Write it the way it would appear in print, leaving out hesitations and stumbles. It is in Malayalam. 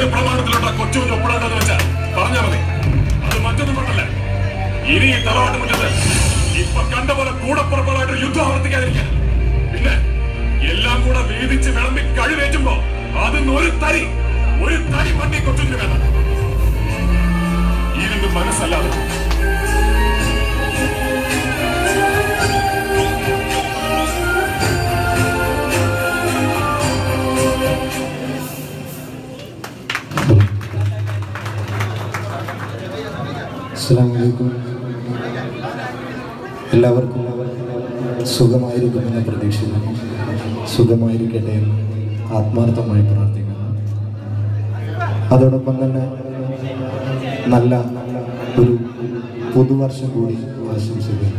ഏത് പ്രമാണത്തിലുള്ള കൊച്ചു ഒപ്പിടാണ്ടെന്ന് വെച്ചാൽ പറഞ്ഞാൽ മതി. അത് മറ്റൊന്നും കൊണ്ടല്ല. ഇനി ഈ തറവാട്ട് മുറ്റത്ത് ഇപ്പൊ കണ്ട പോലെ കൂടപ്പുറപ്പുകളായിട്ട് യുദ്ധം ആവർത്തിക്കാതിരിക്കാൻ. പിന്നെ എല്ലാം കൂടെ വീതിച്ച് വിളമ്പി കഴിവേറ്റുമ്പോ അതിന്ന് ഒരു തരി മണ്ണി കൊച്ചിന് വേണം. ഇതിന്റെ മനസ്സല്ലാതെ അസ്സലാമു എല്ലാവർക്കും സുഖമായിരിക്കുമെന്ന പ്രതീക്ഷിക്കുന്നു. സുഖമായിരിക്കട്ടെ എന്ന് ആത്മാർത്ഥമായി പ്രാർത്ഥിക്കുന്നു. അതോടൊപ്പം തന്നെ നല്ല ഒരു പുതുവർഷം കൂടി ആശംസിക്കുന്നു.